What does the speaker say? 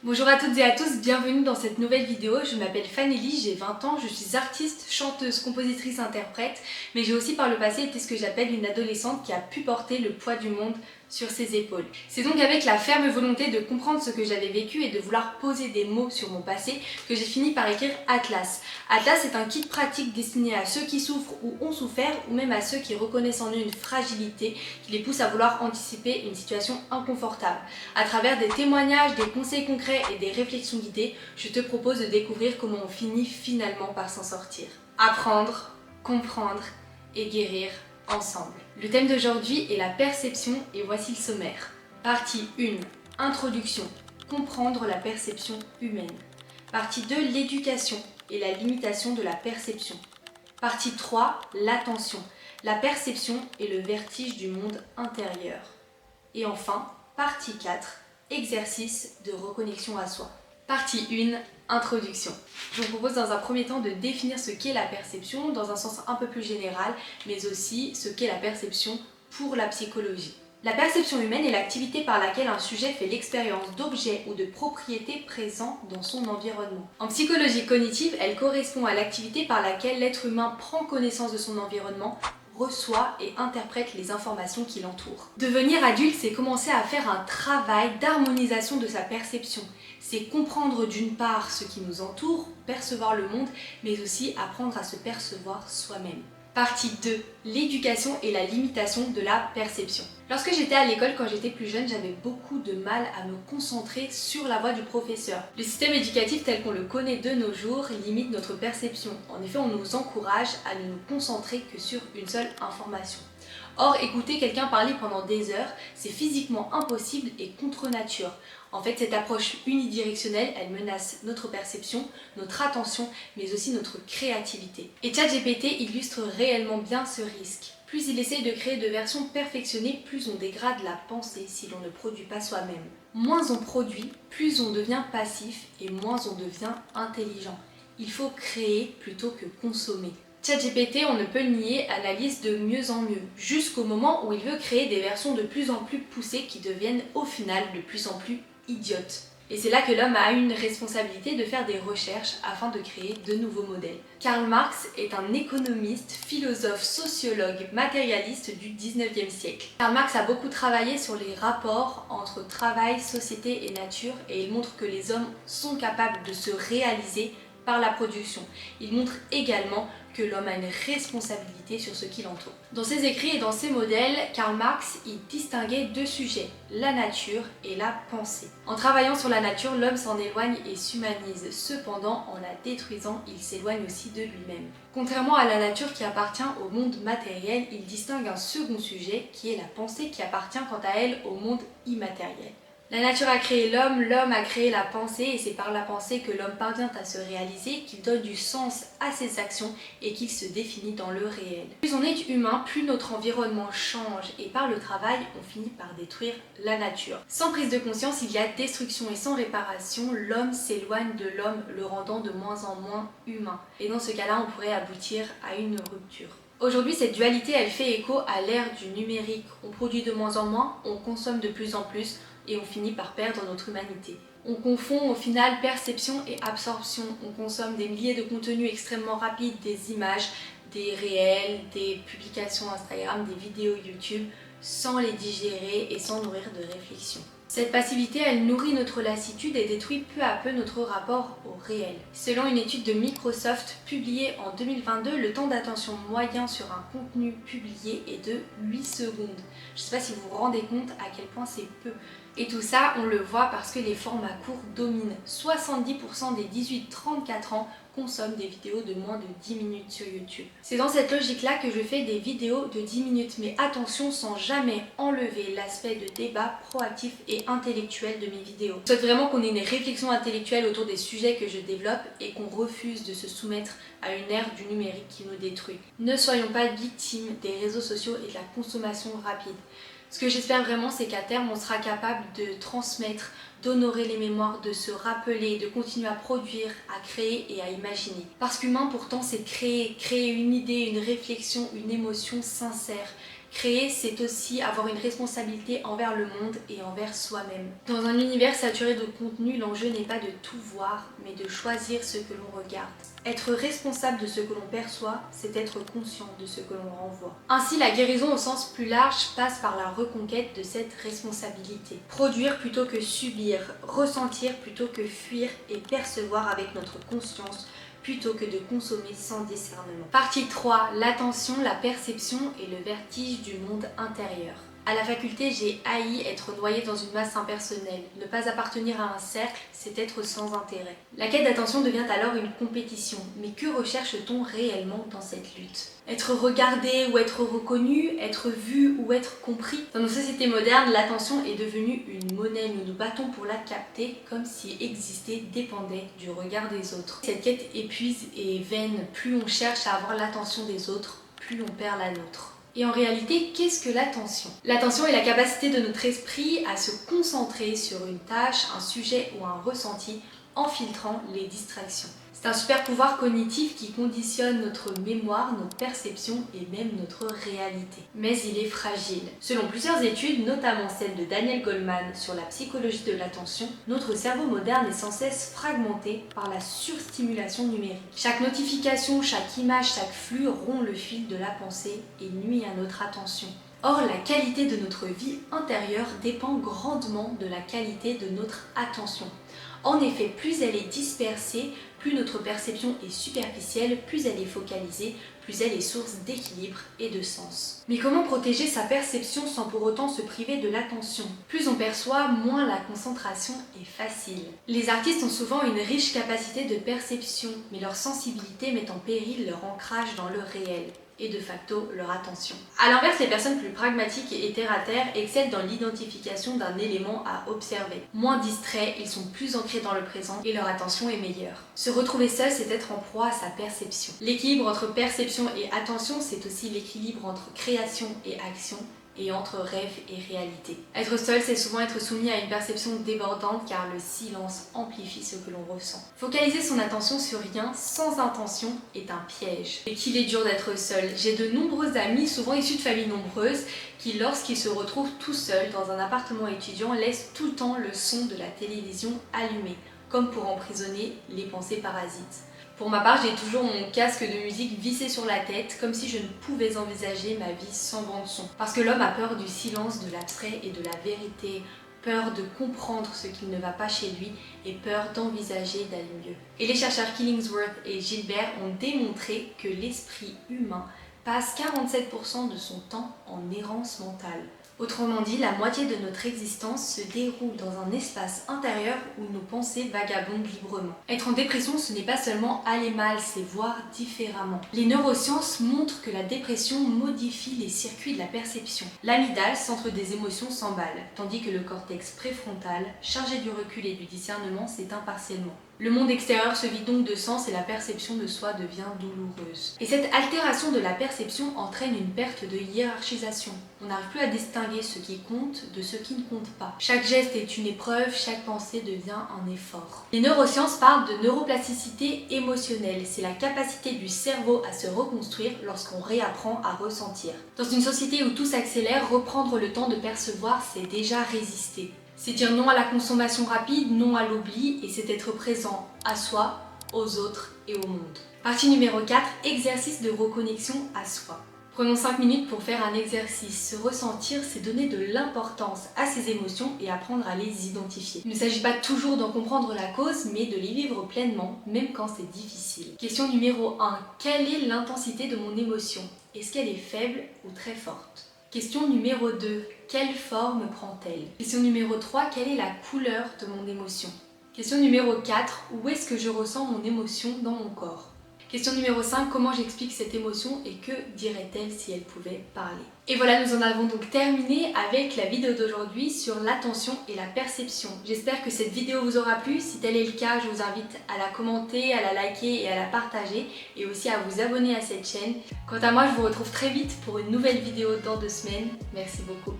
Bonjour à toutes et à tous, bienvenue dans cette nouvelle vidéo. Je m'appelle Fanelly, j'ai 20 ans, je suis artiste, chanteuse, compositrice, interprète, mais j'ai aussi par le passé été ce que j'appelle une adolescente qui a pu porter le poids du monde sur ses épaules. C'est donc avec la ferme volonté de comprendre ce que j'avais vécu et de vouloir poser des mots sur mon passé que j'ai fini par écrire Atlas. Atlas est un kit pratique destiné à ceux qui souffrent ou ont souffert, ou même à ceux qui reconnaissent en eux une fragilité qui les pousse à vouloir anticiper une situation inconfortable. À travers des témoignages, des conseils concrets et des réflexions guidées, je te propose de découvrir comment on finit finalement par s'en sortir. Apprendre, comprendre et guérir ensemble. Le thème d'aujourd'hui est la perception et voici le sommaire. Partie 1. Introduction. Comprendre la perception humaine. Partie 2. L'éducation et la limitation de la perception. Partie 3. L'attention. La perception et le vertige du monde intérieur. Et enfin, partie 4. Exercice de reconnexion à soi. Partie 1. Introduction. Je vous propose dans un premier temps de définir ce qu'est la perception dans un sens un peu plus général, mais aussi ce qu'est la perception pour la psychologie. La perception humaine est l'activité par laquelle un sujet fait l'expérience d'objets ou de propriétés présents dans son environnement. En psychologie cognitive, elle correspond à l'activité par laquelle l'être humain prend connaissance de son environnement, reçoit et interprète les informations qui l'entourent. Devenir adulte, c'est commencer à faire un travail d'harmonisation de sa perception. C'est comprendre d'une part ce qui nous entoure, percevoir le monde, mais aussi apprendre à se percevoir soi-même. Partie 2. L'éducation et la limitation de la perception. Lorsque j'étais à l'école, quand j'étais plus jeune, j'avais beaucoup de mal à me concentrer sur la voix du professeur. Le système éducatif tel qu'on le connaît de nos jours limite notre perception. En effet, on nous encourage à ne nous concentrer que sur une seule information. Or, écouter quelqu'un parler pendant des heures, c'est physiquement impossible et contre nature. En fait, cette approche unidirectionnelle, elle menace notre perception, notre attention, mais aussi notre créativité. Et ChatGPT illustre réellement bien ce risque. Plus il essaye de créer de versions perfectionnées, plus on dégrade la pensée si l'on ne produit pas soi-même. Moins on produit, plus on devient passif et moins on devient intelligent. Il faut créer plutôt que consommer. ChatGPT, on ne peut le nier, analyse de mieux en mieux, jusqu'au moment où il veut créer des versions de plus en plus poussées qui deviennent au final de plus en plus idiotes. Et c'est là que l'homme a une responsabilité de faire des recherches afin de créer de nouveaux modèles. Karl Marx est un économiste, philosophe, sociologue, matérialiste du 19e siècle. Karl Marx a beaucoup travaillé sur les rapports entre travail, société et nature et il montre que les hommes sont capables de se réaliser par la production. Il montre également que l'homme a une responsabilité sur ce qui l'entoure. Dans ses écrits et dans ses modèles, Karl Marx y distinguait deux sujets, la nature et la pensée. En travaillant sur la nature, l'homme s'en éloigne et s'humanise. Cependant, en la détruisant, il s'éloigne aussi de lui-même. Contrairement à la nature qui appartient au monde matériel, il distingue un second sujet qui est la pensée qui appartient quant à elle au monde immatériel. La nature a créé l'homme, l'homme a créé la pensée et c'est par la pensée que l'homme parvient à se réaliser, qu'il donne du sens à ses actions et qu'il se définit dans le réel. Plus on est humain, plus notre environnement change et par le travail, on finit par détruire la nature. Sans prise de conscience, il y a destruction et sans réparation, l'homme s'éloigne de l'homme, le rendant de moins en moins humain. Et dans ce cas-là, on pourrait aboutir à une rupture. Aujourd'hui, cette dualité, elle fait écho à l'ère du numérique. On produit de moins en moins, on consomme de plus en plus, et on finit par perdre notre humanité. On confond au final perception et absorption. On consomme des milliers de contenus extrêmement rapides, des images, des réels, des publications Instagram, des vidéos YouTube, sans les digérer et sans nourrir de réflexion. Cette passivité, elle nourrit notre lassitude et détruit peu à peu notre rapport au réel. Selon une étude de Microsoft publiée en 2022, le temps d'attention moyen sur un contenu publié est de 8 secondes. Je ne sais pas si vous vous rendez compte à quel point c'est peu. Et tout ça, on le voit parce que les formats courts dominent. 70% des 18-34 ans consomment des vidéos de moins de 10 minutes sur YouTube. C'est dans cette logique-là que je fais des vidéos de 10 minutes, mais attention, sans jamais enlever l'aspect de débat proactif et intellectuel de mes vidéos. Je souhaite vraiment qu'on ait une réflexion intellectuelle autour des sujets que je développe et qu'on refuse de se soumettre à une ère du numérique qui nous détruit. Ne soyons pas victimes des réseaux sociaux et de la consommation rapide. Ce que j'espère vraiment, c'est qu'à terme, on sera capable de transmettre, d'honorer les mémoires, de se rappeler, de continuer à produire, à créer et à imaginer. Parce qu'humain, pourtant, c'est créer une idée, une réflexion, une émotion sincère. Créer, c'est aussi avoir une responsabilité envers le monde et envers soi-même. Dans un univers saturé de contenu, l'enjeu n'est pas de tout voir, mais de choisir ce que l'on regarde. Être responsable de ce que l'on perçoit, c'est être conscient de ce que l'on renvoie. Ainsi, la guérison au sens plus large passe par la reconquête de cette responsabilité. Produire plutôt que subir, ressentir plutôt que fuir et percevoir avec notre conscience plutôt que de consommer sans discernement. Partie 3. L'attention, la perception et le vertige du monde intérieur. À la faculté, j'ai haï être noyée dans une masse impersonnelle. Ne pas appartenir à un cercle, c'est être sans intérêt. La quête d'attention devient alors une compétition. Mais que recherche-t-on réellement dans cette lutte? Être regardé ou être reconnu, être vu ou être compris? Dans nos sociétés modernes, l'attention est devenue une monnaie. Nous nous battons pour la capter comme si exister dépendait du regard des autres. Cette quête épuise et est vaine. Plus on cherche à avoir l'attention des autres, plus on perd la nôtre. Et en réalité, qu'est-ce que l'attention? L'attention est la capacité de notre esprit à se concentrer sur une tâche, un sujet ou un ressenti en filtrant les distractions. C'est un super pouvoir cognitif qui conditionne notre mémoire, notre perception et même notre réalité. Mais il est fragile. Selon plusieurs études, notamment celle de Daniel Goleman sur la psychologie de l'attention, notre cerveau moderne est sans cesse fragmenté par la surstimulation numérique. Chaque notification, chaque image, chaque flux rompt le fil de la pensée et nuit à notre attention. Or, la qualité de notre vie intérieure dépend grandement de la qualité de notre attention. En effet, plus elle est dispersée, plus notre perception est superficielle, plus elle est focalisée, plus elle est source d'équilibre et de sens. Mais comment protéger sa perception sans pour autant se priver de l'attention? Plus on perçoit, moins la concentration est facile. Les artistes ont souvent une riche capacité de perception, mais leur sensibilité met en péril leur ancrage dans le réel et de facto leur attention. A l'inverse, les personnes plus pragmatiques et terre-à-terre excellent dans l'identification d'un élément à observer. Moins distraits, ils sont plus ancrés dans le présent et leur attention est meilleure. Se retrouver seul, c'est être en proie à sa perception. L'équilibre entre perception et attention, c'est aussi l'équilibre entre création et action, et entre rêve et réalité. Être seul, c'est souvent être soumis à une perception débordante car le silence amplifie ce que l'on ressent. Focaliser son attention sur rien sans intention est un piège. Et qu'il est dur d'être seul. J'ai de nombreux amis, souvent issus de familles nombreuses, qui lorsqu'ils se retrouvent tout seuls dans un appartement étudiant, laissent tout le temps le son de la télévision allumé, comme pour emprisonner les pensées parasites. Pour ma part, j'ai toujours mon casque de musique vissé sur la tête, comme si je ne pouvais envisager ma vie sans bande-son. Parce que l'homme a peur du silence, de l'abstrait et de la vérité, peur de comprendre ce qui ne va pas chez lui et peur d'envisager d'aller mieux. Et les chercheurs Killingsworth et Gilbert ont démontré que l'esprit humain passe 47% de son temps en errance mentale. Autrement dit, la moitié de notre existence se déroule dans un espace intérieur où nos pensées vagabondent librement. Être en dépression, ce n'est pas seulement aller mal, c'est voir différemment. Les neurosciences montrent que la dépression modifie les circuits de la perception. L'amygdale, centre des émotions, s'emballe, tandis que le cortex préfrontal, chargé du recul et du discernement, s'éteint partiellement. Le monde extérieur se vide donc de sens et la perception de soi devient douloureuse. Et cette altération de la perception entraîne une perte de hiérarchisation. On n'arrive plus à distinguer ce qui compte de ce qui ne compte pas. Chaque geste est une épreuve, chaque pensée devient un effort. Les neurosciences parlent de neuroplasticité émotionnelle. C'est la capacité du cerveau à se reconstruire lorsqu'on réapprend à ressentir. Dans une société où tout s'accélère, reprendre le temps de percevoir, c'est déjà résister. C'est dire non à la consommation rapide, non à l'oubli, et c'est être présent à soi, aux autres et au monde. Partie numéro 4, exercice de reconnexion à soi. Prenons 5 minutes pour faire un exercice. Se ressentir, c'est donner de l'importance à ses émotions et apprendre à les identifier. Il ne s'agit pas toujours d'en comprendre la cause, mais de les vivre pleinement, même quand c'est difficile. Question numéro 1. Quelle est l'intensité de mon émotion? Est-ce qu'elle est faible ou très forte? Question numéro 2. Quelle forme prend-elle? Question numéro 3. Quelle est la couleur de mon émotion? Question numéro 4. Où est-ce que je ressens mon émotion dans mon corps? Question numéro 5. Comment j'explique cette émotion et que dirait-elle si elle pouvait parler? Et voilà, nous en avons donc terminé avec la vidéo d'aujourd'hui sur l'attention et la perception. J'espère que cette vidéo vous aura plu. Si tel est le cas, je vous invite à la commenter, à la liker et à la partager et aussi à vous abonner à cette chaîne. Quant à moi, je vous retrouve très vite pour une nouvelle vidéo dans 2 semaines. Merci beaucoup.